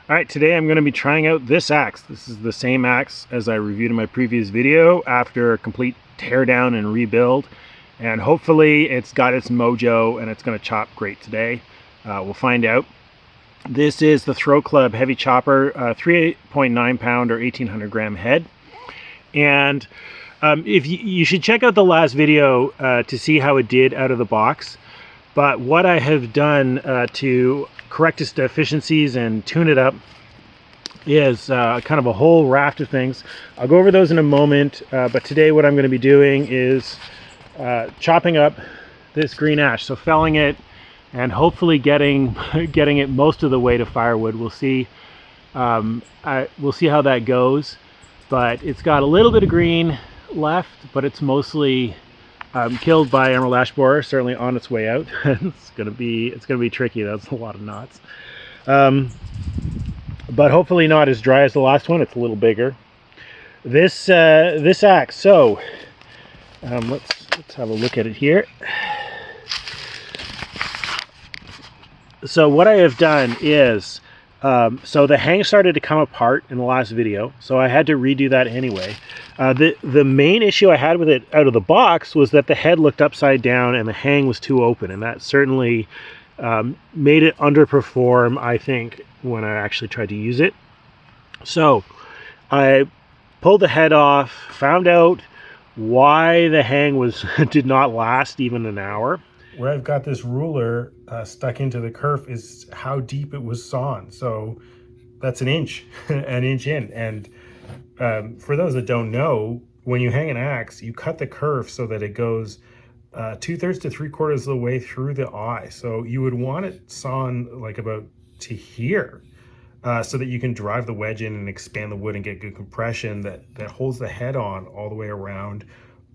All right, today I'm going to be trying out this axe. This is the same axe as I reviewed in my previous video after a complete teardown and rebuild. And hopefully it's got its mojo and it's going to chop great today. We'll find out. This is the ThrwClub heavy chopper, 3.9 pound or 1800 gram head. And if you should check out the last video to see how it did out of the box. But what I have done to correct its deficiencies and tune it up is kind of a whole raft of things. I'll go over those in a moment, but today what I'm going to be doing is chopping up this green ash, so felling it and hopefully getting it most of the way to firewood. We'll see. We'll see how that goes, but it's got a little bit of green left, but it's mostly killed by emerald ash borer, certainly on its way out. It's gonna be tricky. That's a lot of knots, but hopefully not as dry as the last one. It's a little bigger. This axe. So let's have a look at it here. So what I have done is, so the hang started to come apart in the last video, so I had to redo that anyway. The main issue I had with it out of the box was that the head looked upside down and the hang was too open, and that certainly made it underperform, I think, when I actually tried to use it. So I pulled the head off, found out why the hang did not last even an hour. Where I've got this ruler stuck into the kerf is how deep it was sawn. So that's an inch, an inch in. And for those that don't know, when you hang an axe, you cut the kerf so that it goes 2/3 to 3/4 of the way through the eye. So you would want it sawn like about to here, so that you can drive the wedge in and expand the wood and get good compression that holds the head on all the way around,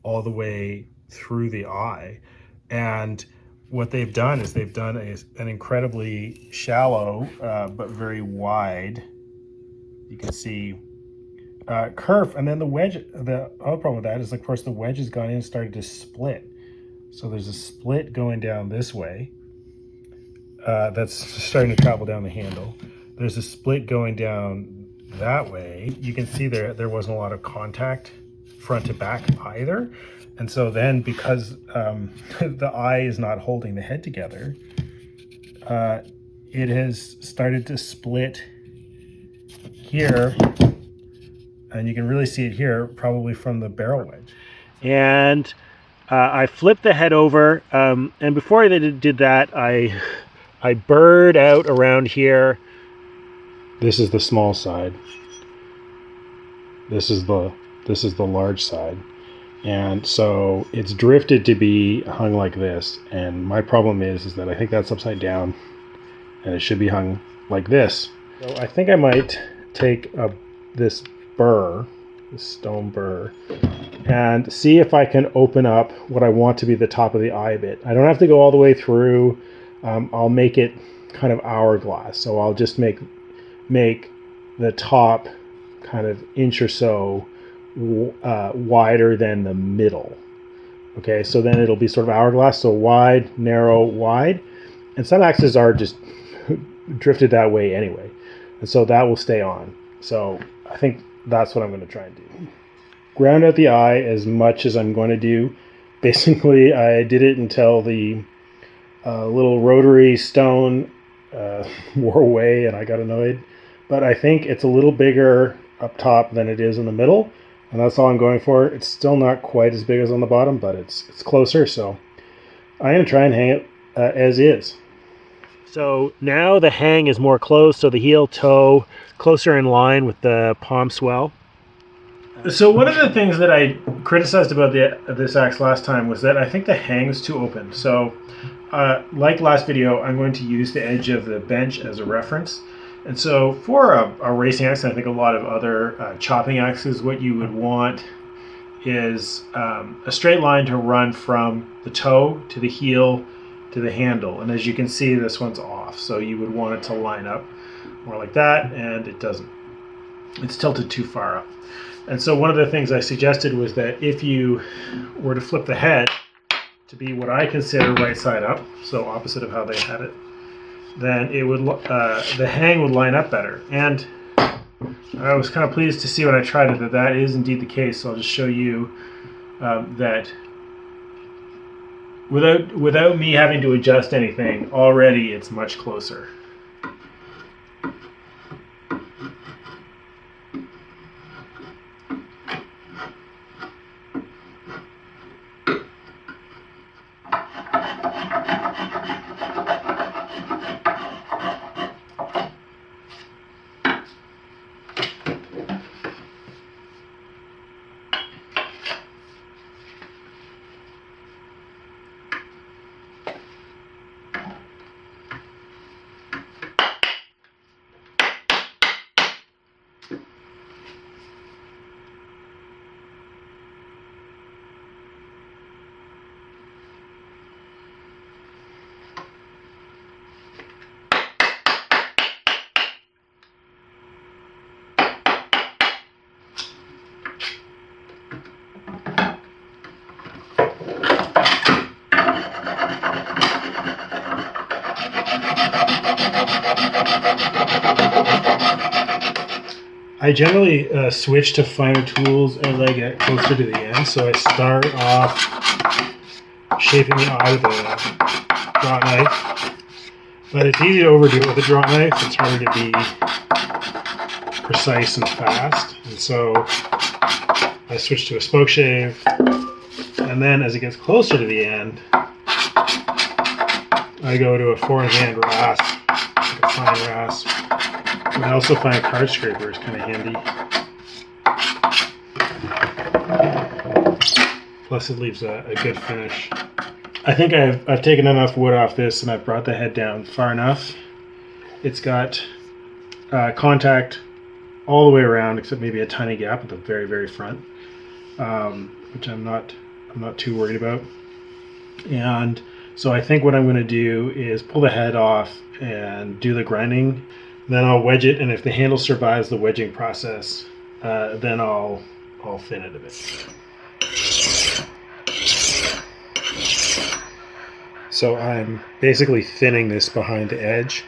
all the way through the eye. And what they've done is they've done an incredibly shallow but very wide, you can see, kerf. And then the wedge, the other problem with that is, of course, the wedge has gone in and started to split. So there's a split going down this way that's starting to travel down the handle. There's a split going down that way. You can see there wasn't a lot of contact front to back either. And so then, because the eye is not holding the head together, it has started to split here. And you can really see it here, probably from the barrel wedge. And I flipped the head over. And before I did that, I burred out around here. This is the small side. This is the large side. And so it's drifted to be hung like this. And my problem is that I think that's upside down and it should be hung like this. So I think I might take this burr, this stone burr, and see if I can open up what I want to be the top of the eye a bit. I don't have to go all the way through. I'll make it kind of hourglass. So I'll just make the top kind of inch or so wider than the middle. Okay, so then it'll be sort of hourglass, so wide, narrow, wide. And some axes are just drifted that way anyway, and so that will stay on. So I think that's what I'm going to try and do. Ground out the eye as much as I'm going to do. Basically, I did it until the little rotary stone wore away and I got annoyed. But I think it's a little bigger up top than it is in the middle, and that's all I'm going for. It's still not quite as big as on the bottom, but it's closer. So I'm going to try and hang it as is. So now the hang is more closed, so the heel toe closer in line with the palm swell. So one of the things that I criticized about this axe last time was that I think the hang is too open. So like last video, I'm going to use the edge of the bench as a reference. And so for a racing axe, and I think a lot of other chopping axes, what you would want is a straight line to run from the toe to the heel to the handle. And as you can see, this one's off. So you would want it to line up more like that, and it doesn't. It's tilted too far up. And so one of the things I suggested was that if you were to flip the head to be what I consider right side up, so opposite of how they had it, then it would the hang would line up better. And I was kind of pleased to see when I tried it that that is indeed the case. So I'll just show you that without me having to adjust anything, already it's much closer. I generally switch to finer tools as I get closer to the end, so I start off shaping the eye with a draw knife, but it's easy to overdo it with a draw knife. It's harder to be precise and fast, and so I switch to a spoke shave, and then as it gets closer to the end, I go to a 4-in-hand rasp, like a fine rasp. And I also find card scraper is kind of handy. Plus it leaves a good finish. I think I've taken enough wood off this and I've brought the head down far enough. It's got contact all the way around except maybe a tiny gap at the very, very front, which I'm not too worried about. And so I think what I'm going to do is pull the head off and do the grinding. Then I'll wedge it, and if the handle survives the wedging process, then I'll thin it a bit. So I'm basically thinning this behind the edge,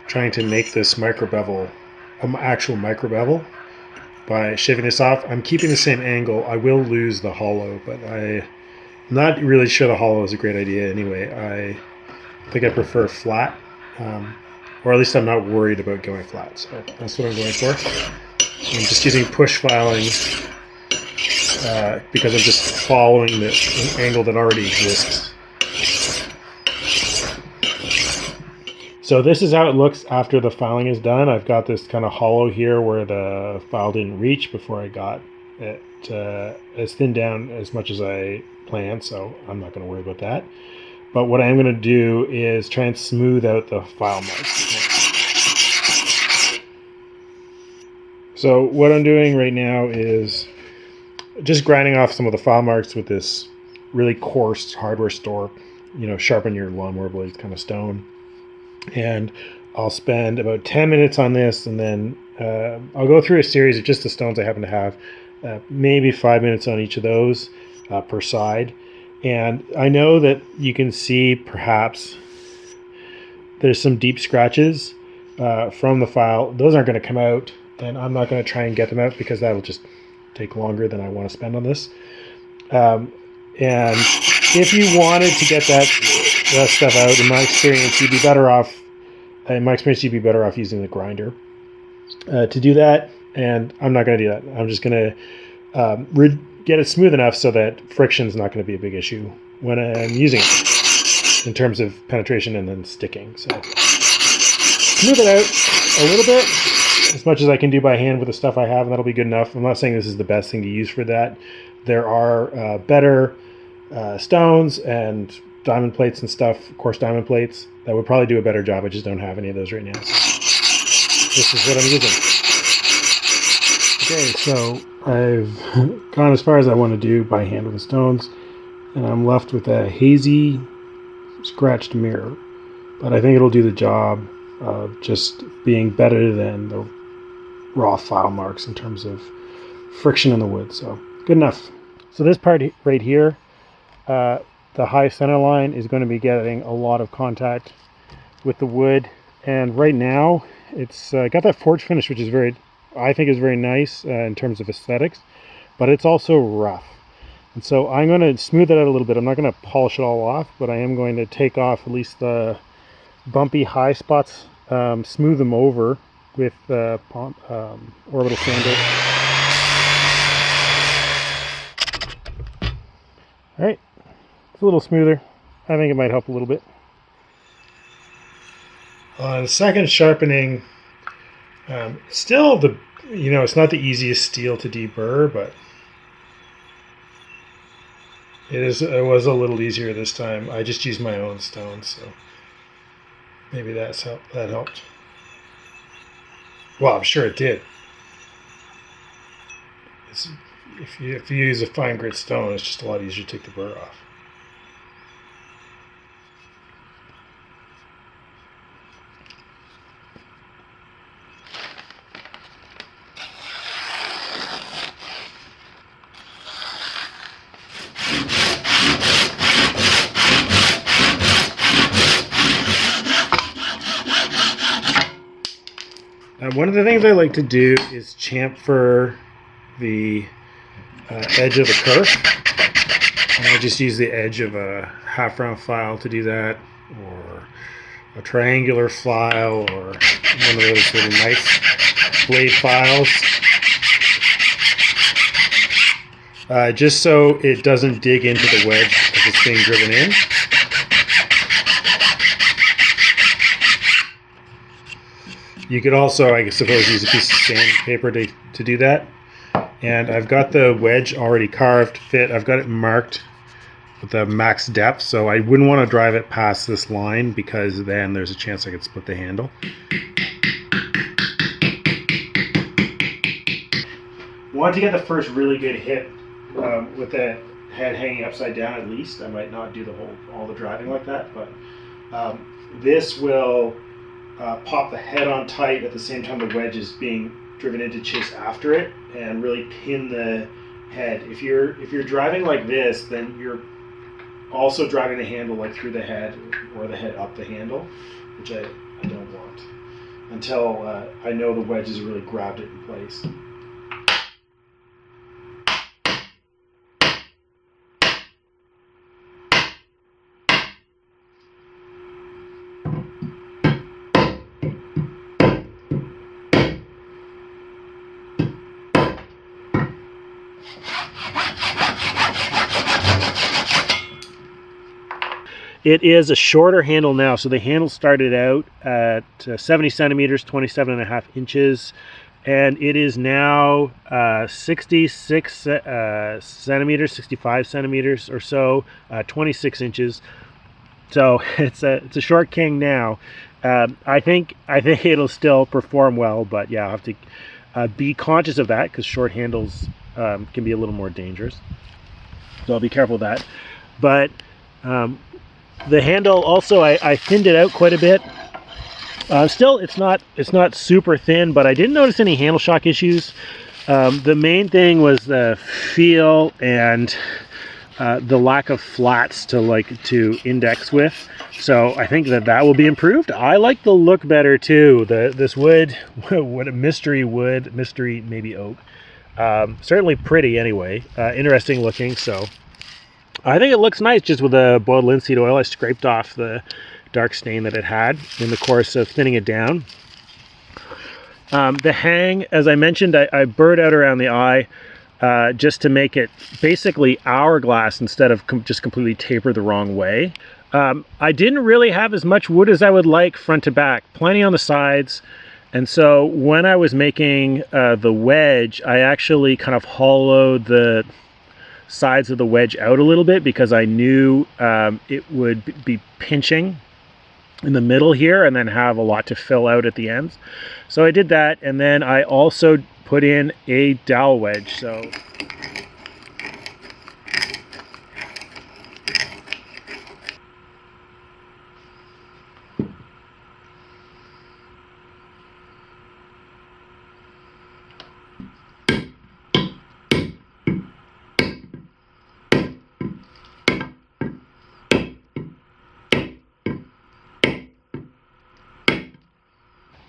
trying to make this micro bevel an actual micro bevel by shaving this off. I'm keeping the same angle. I will lose the hollow, but I'm not really sure the hollow is a great idea anyway. I think I prefer flat. Or at least I'm not worried about going flat, so that's what I'm going for. I'm just using push filing because I'm just following the angle that already exists. So this is how it looks after the filing is done. I've got this kind of hollow here where the file didn't reach before I got it as thinned down as much as I planned, so I'm not going to worry about that. But what I'm going to do is try and smooth out the file marks. So what I'm doing right now is just grinding off some of the file marks with this really coarse hardware store, sharpen your lawnmower blades kind of stone. And I'll spend about 10 minutes on this, and then I'll go through a series of just the stones I happen to have, maybe 5 minutes on each of those per side. And I know that you can see perhaps there's some deep scratches from the file. Those aren't going to come out, and I'm not going to try and get them out because that will just take longer than I want to spend on this. And if you wanted to get that stuff out, in my experience, you'd be better off using the grinder to do that. And I'm not going to do that. I'm just going to get it smooth enough so that friction is not going to be a big issue when I'm using it in terms of penetration and then sticking. So smooth it out a little bit, as much as I can do by hand with the stuff I have, and that'll be good enough. I'm not saying this is the best thing to use for that. There are better stones and diamond plates and stuff, coarse diamond plates, that would probably do a better job. I just don't have any of those right now. So this is what I'm using. Okay, so I've gone as far as I want to do by hand with the stones, and I'm left with a hazy, scratched mirror. But I think it'll do the job of just being better than the raw file marks in terms of friction in the wood. So good enough. So this part right here, the high center line is going to be getting a lot of contact with the wood, and right now it's got that forged finish, which is I think is very nice in terms of aesthetics, but it's also rough. And so I'm going to smooth it out a little bit. I'm not going to polish it all off, but I am going to take off at least the bumpy high spots, smooth them over with orbital sander. All right, it's a little smoother. I think it might help a little bit. On the second sharpening, still it's not the easiest steel to deburr, but it was a little easier this time. I just used my own stone, so maybe that helped. Well, I'm sure it did. If you use a fine grit stone, it's just a lot easier to take the burr off. One of the things I like to do is chamfer the edge of the kerf. And I just use the edge of a half round file to do that, or a triangular file, or one of those little knife blade files. Just so it doesn't dig into the wedge as it's being driven in. You could also, I suppose, use a piece of sandpaper to do that. And I've got the wedge already carved fit. I've got it marked with the max depth, so I wouldn't want to drive it past this line because then there's a chance I could split the handle. Want to get the first really good hit with the head hanging upside down at least. I might not do all the driving like that, but this will pop the head on tight at the same time the wedge is being driven in to chase after it and really pin the head. If you're driving like this, then you're also driving the handle like through the head or the head up the handle, which I don't want until I know the wedge has really grabbed it in place. It is a shorter handle now, so the handle started out at 70 centimeters, 27.5 inches, and it is now 66 centimeters, 65 centimeters or so, 26 inches. So it's a short king now. I think it'll still perform well, but yeah, I'll have to be conscious of that because short handles can be a little more dangerous. So I'll be careful of that. But the handle also, I thinned it out quite a bit. Still, it's not super thin, but I didn't notice any handle shock issues. The main thing was the feel and the lack of flats to index with. So I think that will be improved. I like the look better too. This wood, what a mystery wood, mystery maybe oak. Certainly pretty anyway. Interesting looking. So I think it looks nice just with the boiled linseed oil. I scraped off the dark stain that it had in the course of thinning it down. The hang, as I mentioned, I burred out around the eye just to make it basically hourglass instead of just completely tapered the wrong way. I didn't really have as much wood as I would like front to back, plenty on the sides. And so when I was making the wedge, I actually kind of hollowed the sides of the wedge out a little bit because I knew it would be pinching in the middle here and then have a lot to fill out at the ends. So I did that, and then I also put in a dowel wedge. So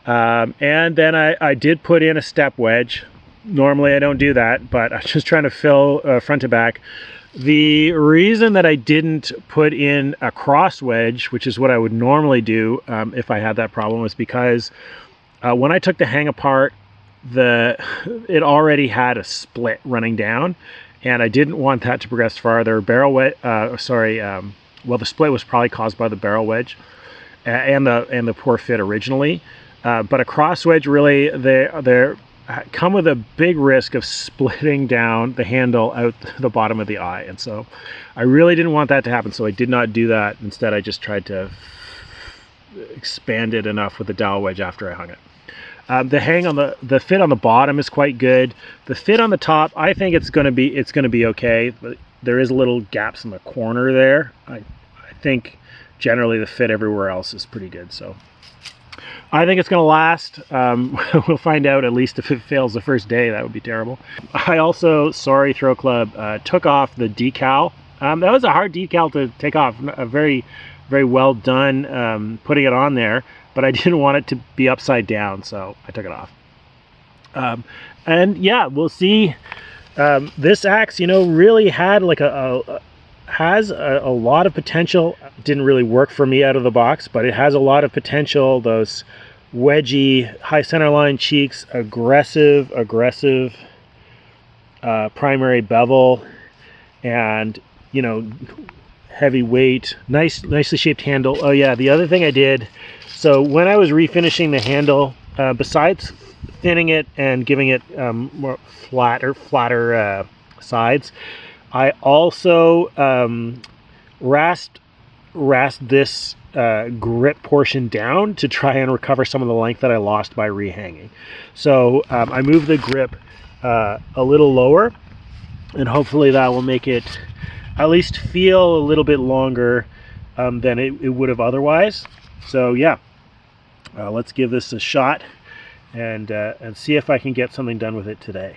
And then I did put in a step wedge. Normally I don't do that, but I was just trying to fill front to back. The reason that I didn't put in a cross wedge, which is what I would normally do if I had that problem, was because when I took the hang apart, it already had a split running down, and I didn't want that to progress farther. Well, the split was probably caused by the barrel wedge and the poor fit originally. But a cross wedge, really, they're come with a big risk of splitting down the handle out the bottom of the eye, and so I really didn't want that to happen, so I did not do that. Instead, I just tried to expand it enough with the dowel wedge after I hung it. The hang on the fit on the bottom is quite good. The fit on the top, I think it's going to be okay, but there is little gaps in the corner there. I think generally the fit everywhere else is pretty good, so I think it's going to last. We'll find out, at least if it fails the first day. That would be terrible. I also, sorry ThrwClub, took off the decal. That was a hard decal to take off. A very, very well done putting it on there, but I didn't want it to be upside down, so I took it off. And yeah, we'll see. This axe, you know, really had like has a lot of potential. Didn't really work for me out of the box, but it has a lot of potential. Those wedgy, high centerline cheeks, aggressive primary bevel, and, you know, heavy weight, nicely shaped handle. Oh yeah, the other thing I did, so when I was refinishing the handle, besides thinning it and giving it more flatter sides, I also rasped this grip portion down to try and recover some of the length that I lost by rehanging. So I moved the grip a little lower, and hopefully that will make it at least feel a little bit longer than it would have otherwise. So yeah, let's give this a shot and see if I can get something done with it today.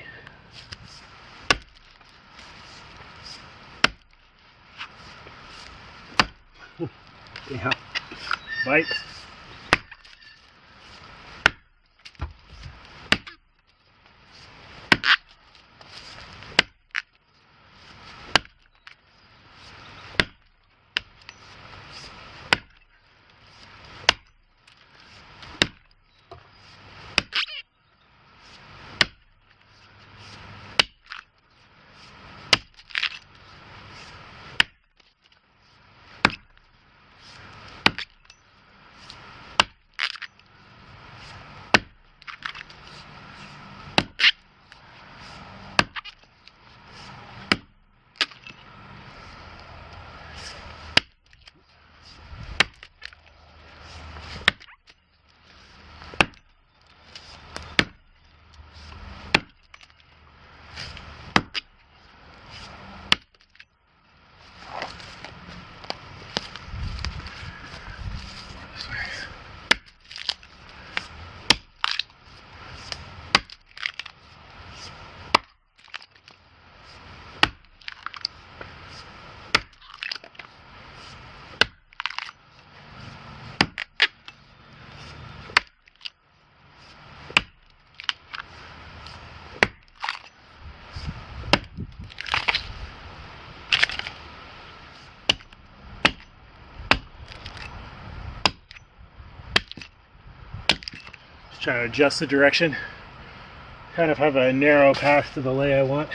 Yeah, bites. Trying to adjust the direction, kind of have a narrow path to the lay I want.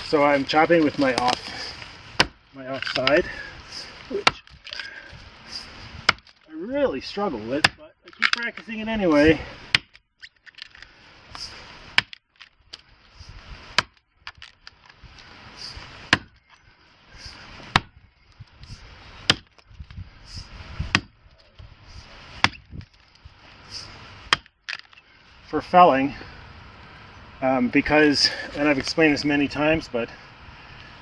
So I'm chopping with my off side, which I really struggle with, but I keep practicing it anyway. For felling, because, and I've explained this many times, but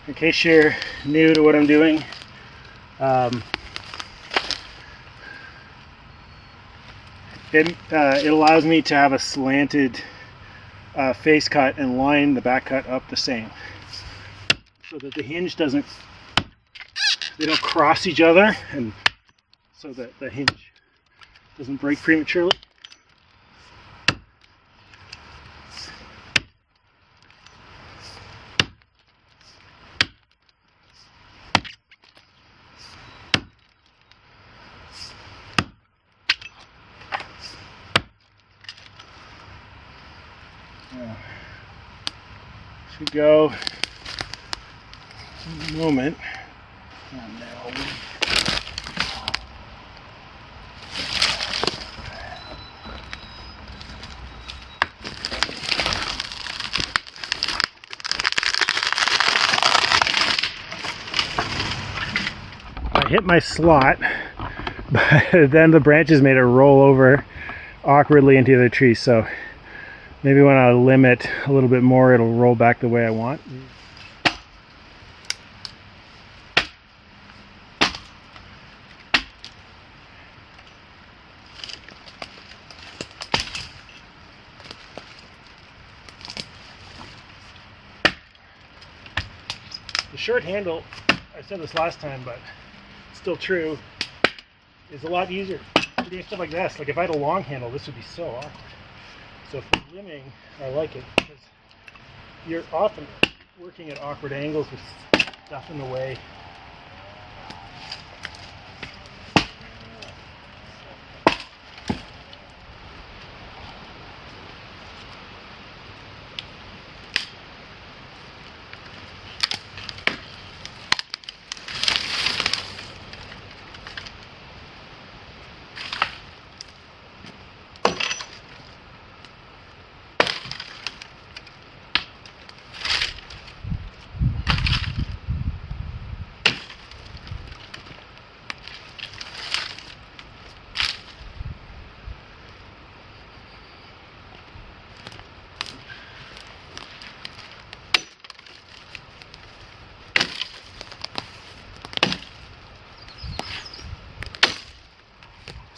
in case you're new to what I'm doing, it allows me to have a slanted face cut and line the back cut up the same, so that the hinge doesn't, they don't cross each other, and so that the hinge doesn't break prematurely. Should go in a moment. I hit my slot, but then the branches made it roll over awkwardly into the other tree, so maybe when I limit a little bit more, it'll roll back the way I want. The short handle, I said this last time, but it's still true, is a lot easier for doing stuff like this. Like if I had a long handle, this would be so awkward. So for limbing, I like it because you're often working at awkward angles with stuff in the way.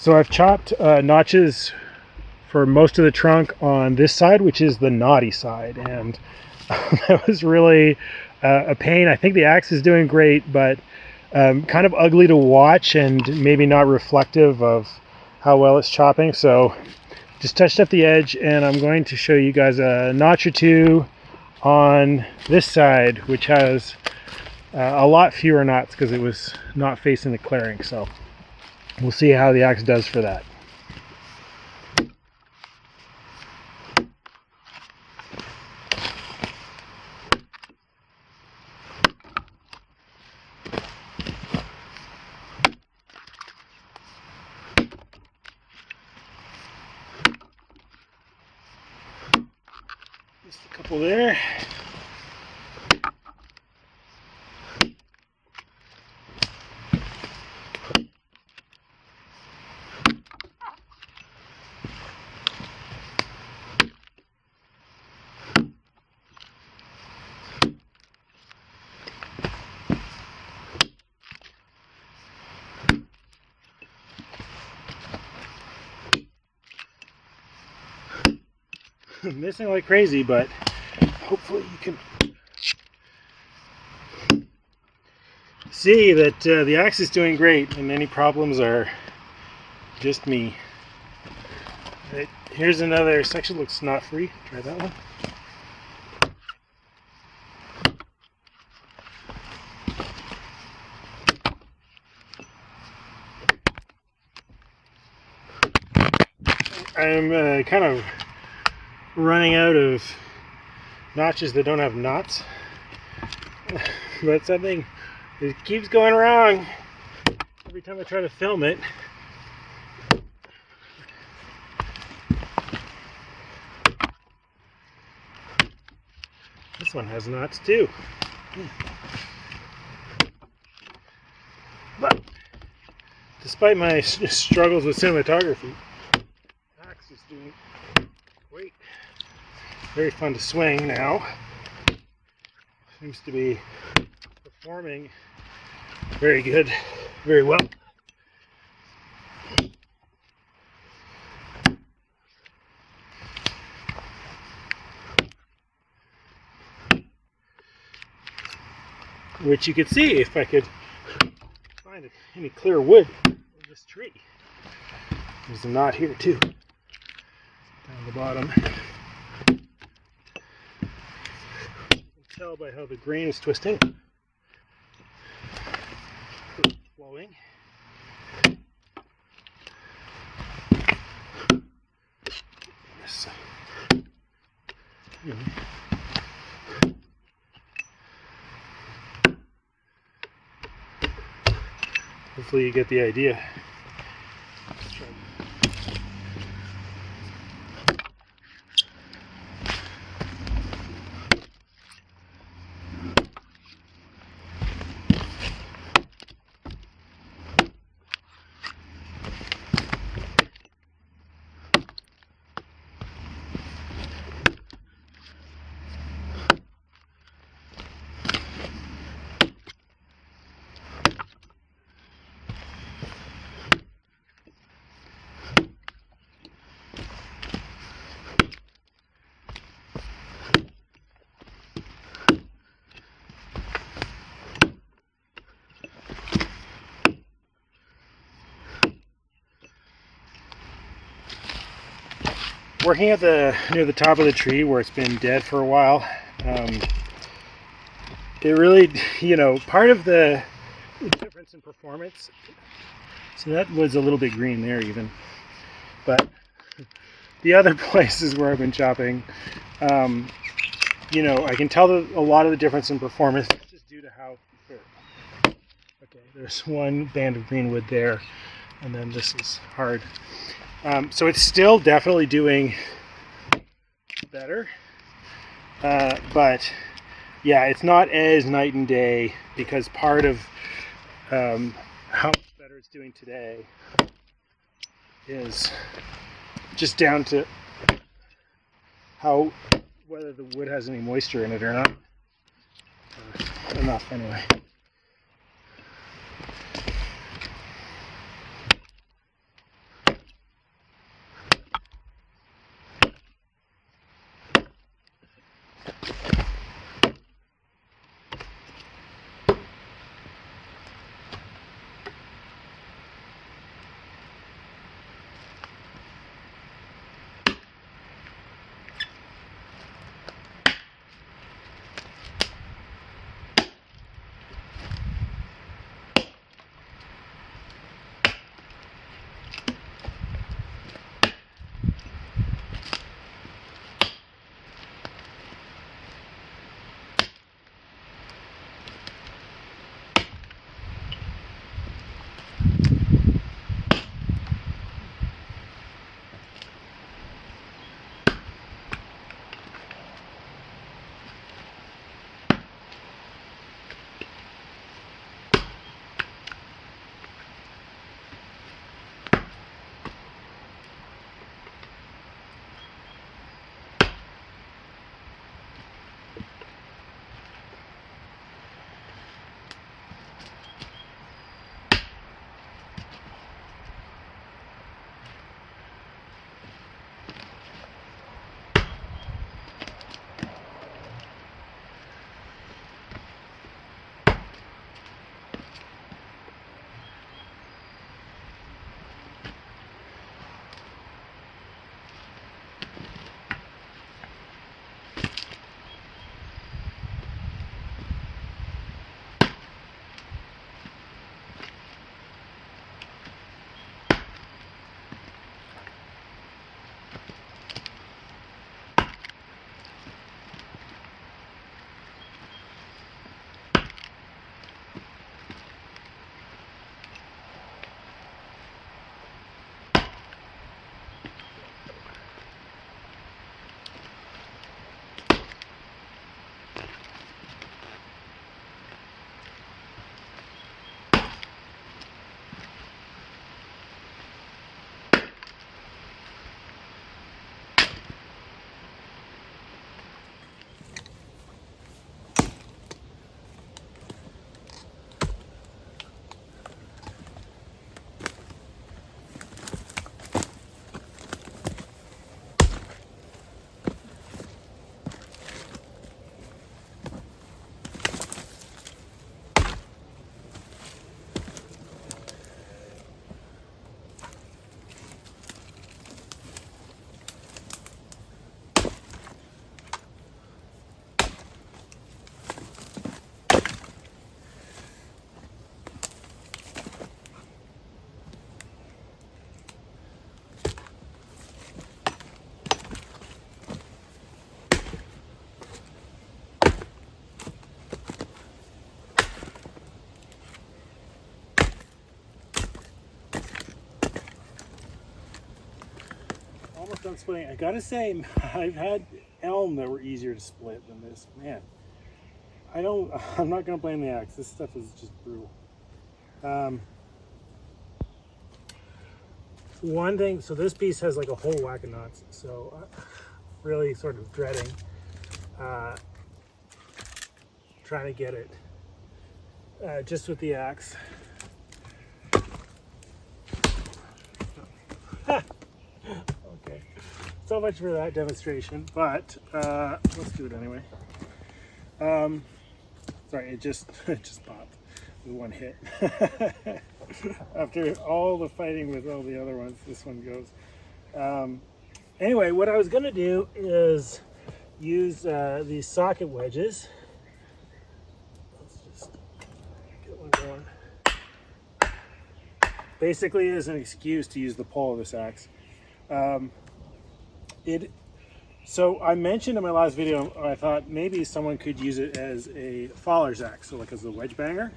So I've chopped notches for most of the trunk on this side, which is the knotty side, and that was really a pain. I think the axe is doing great, but kind of ugly to watch and maybe not reflective of how well it's chopping. So just touched up the edge, and I'm going to show you guys a notch or two on this side, which has a lot fewer knots because it was not facing the clearing. So we'll see how the axe does for that. Just a couple there. Missing like crazy, but hopefully you can see that the axe is doing great and any problems are just me. Right, here's another section, looks knot free. Try that one. I'm kind of running out of notches that don't have knots, but something it keeps going wrong every time I try to film it. This one has knots too, but despite my struggles with cinematography, axe is doing great. very fun to swing now. Seems to be performing very good, very well. Which you could see if I could find any clear wood in this tree. There's a knot here too, down the bottom. You can tell by how the grain is twisting, flowing. Hopefully you get the idea. Working at near the top of the tree where it's been dead for a while, it really, part of the difference in performance, so that was a little bit green there even, but the other places where I've been chopping, I can tell that a lot of the difference in performance is just due to how, okay, there's one band of green wood there, and then this is hard. So it's still definitely doing better, but yeah, it's not as night and day, because part of how much better it's doing today is just down to whether the wood has any moisture in it or not. Enough anyway. on splitting. I gotta say, I've had elm that were easier to split than this. Man, I'm not gonna blame the axe. This stuff is just brutal. One thing, so this piece has like a whole whack of knots, so really sort of dreading trying to get it just with the axe. Okay, so much for that demonstration, but let's do it anyway. Sorry, it just popped with one hit. After all the fighting with all the other ones, this one goes. Anyway, what I was going to do is use these socket wedges. Let's just get one going. Basically, as an excuse to use the pole of this axe. So I mentioned in my last video, I thought maybe someone could use it as a faller's axe, so like as a wedge banger.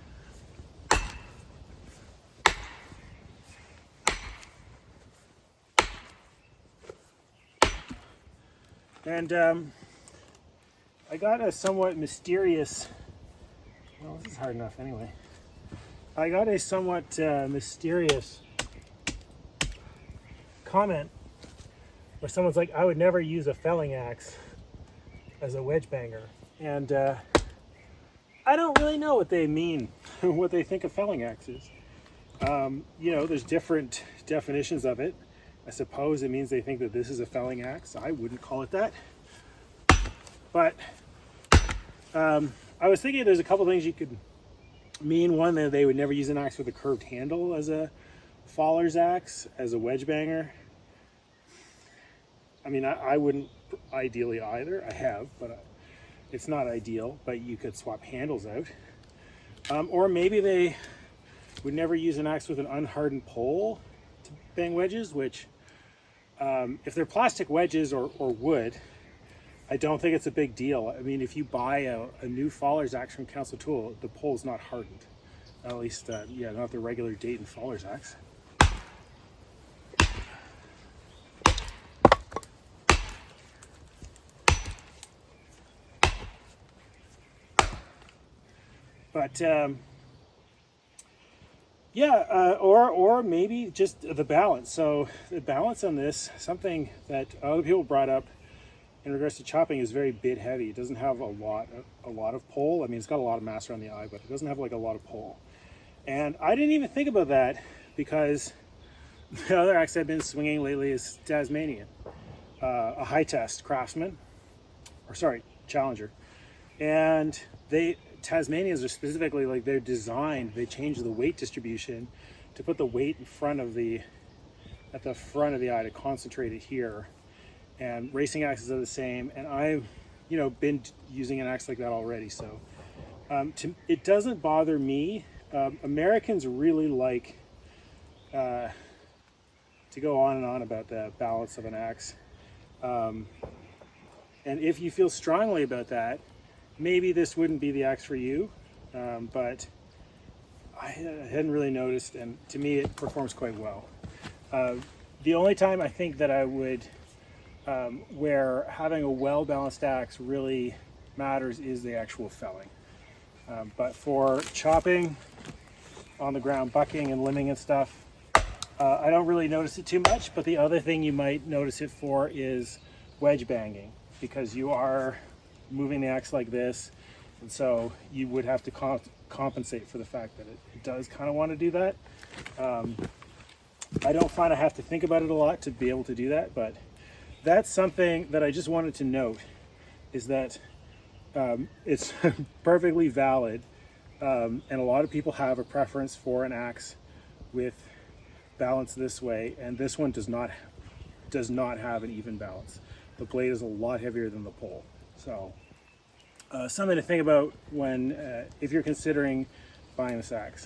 And I got a somewhat mysterious, well, this is hard enough anyway. I got a somewhat mysterious comment where someone's like, I would never use a felling axe as a wedge banger. And I don't really know what they mean, what they think a felling axe is. You know, there's different definitions of it. I suppose it means they think that this is a felling axe. I wouldn't call it that. But I was thinking there's a couple things you could mean. One, that they would never use an axe with a curved handle as a faller's axe, as a wedge banger. I mean, I wouldn't ideally either. I have, but it's not ideal. But you could swap handles out. Or maybe they would never use an axe with an unhardened pole to bang wedges, which if they're plastic wedges or wood, I don't think it's a big deal. I mean, if you buy a new faller's axe from Council Tool, the pole's not hardened. At least, yeah, not the regular Dayton faller's axe. But yeah, or maybe just the balance. So the balance on this, something that other people brought up in regards to chopping, is very bit heavy. It doesn't have a lot of pull. I mean, it's got a lot of mass around the eye, but it doesn't have like a lot of pull. And I didn't even think about that because the other axe I've been swinging lately is Tasmanian, a high test Craftsman, or sorry, Challenger, and Tasmanians are specifically, like, they're designed, they change the weight distribution to put the weight in front of at the front of the eye to concentrate it here. And racing axes are the same, and I've, you know, been using an axe like that already. So it doesn't bother me. Americans really like to go on and on about the balance of an axe. And if you feel strongly about that, maybe this wouldn't be the axe for you, but I hadn't really noticed, and to me it performs quite well. The only time I think that I would, where having a well-balanced axe really matters, is the actual felling. But for chopping on the ground, bucking and limbing and stuff, I don't really notice it too much. But the other thing you might notice it for is wedge banging, because you are moving the axe like this, and so you would have to compensate for the fact that it does kind of want to do that. I don't find I have to think about it a lot to be able to do that, but that's something that I just wanted to note, is that it's perfectly valid, and a lot of people have a preference for an axe with balance this way, and this one does not have an even balance. The blade is a lot heavier than the pole. So something to think about when, if you're considering buying this axe.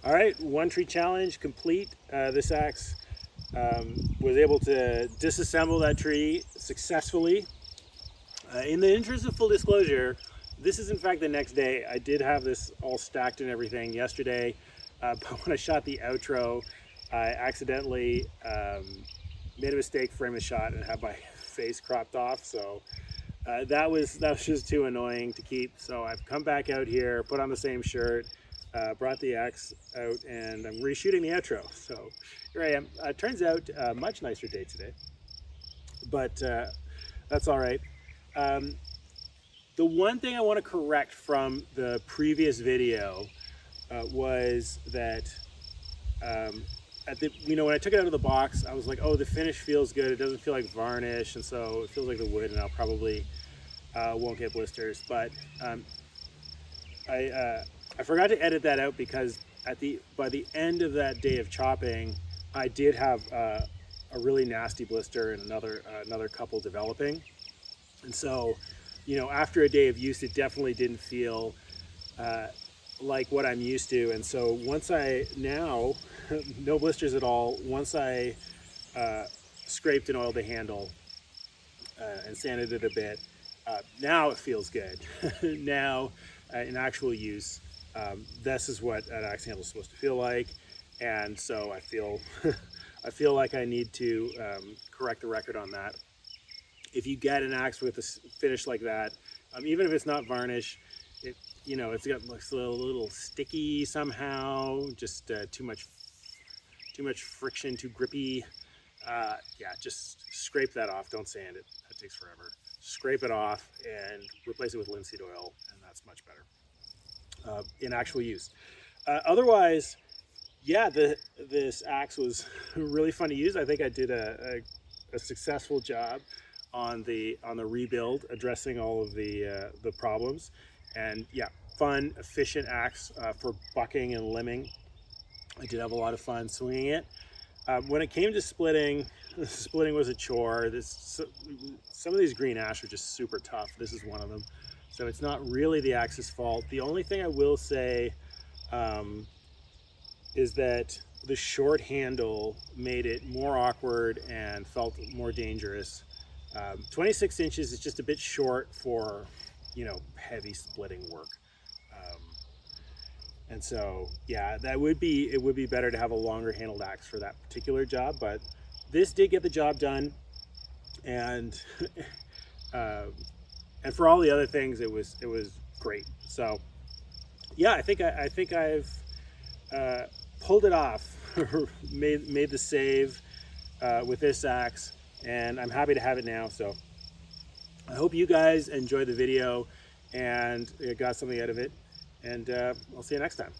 All right, one tree challenge complete. This axe was able to disassemble that tree successfully. In the interest of full disclosure, this is in fact the next day. I did have this all stacked and everything yesterday, but when I shot the outro, I accidentally made a mistake framing the shot and had my face cropped off. So that was just too annoying to keep. So I've come back out here, put on the same shirt, brought the axe out, and I'm reshooting the outro. So here I am. Turns out a much nicer day today, but that's all right. Um, the one thing I want to correct from the previous video was that at the when I took it out of the box, I was like, oh, the finish feels good. It doesn't feel like varnish, and so it feels like the wood, and I'll probably won't get blisters. But I forgot to edit that out because by the end of that day of chopping, I did have a really nasty blister and another couple developing. And so, after a day of use, it definitely didn't feel like what I'm used to. And so once now, no blisters at all. Once I scraped and oiled the handle and sanded it a bit, now it feels good. Now, in actual use, this is what an axe handle is supposed to feel like. And so I feel, I feel like I need to correct the record on that. If you get an axe with a finish like that, even if it's not varnish, it's got looks a little sticky somehow, just too much friction, too grippy. Yeah, just scrape that off. Don't sand it. That takes forever. Scrape it off and replace it with linseed oil, and that's much better in actual use. Otherwise, yeah, this axe was really fun to use. I think I did a successful job on the rebuild, addressing all of the problems, and yeah, fun, efficient axe for bucking and limbing. I did have a lot of fun swinging it. When it came to splitting, splitting was a chore. Some of these green ash are just super tough. This is one of them, so it's not really the axe's fault. The only thing I will say is that the short handle made it more awkward and felt more dangerous. 26 inches is just a bit short for, heavy splitting work. Um, and so, yeah, it would be better to have a longer handled axe for that particular job, but this did get the job done. And, uh, and for all the other things, it was great. So yeah, I think I've, uh, pulled it off, made the save with this axe, and I'm happy to have it now. So I hope you guys enjoyed the video and got something out of it, and I'll see you next time.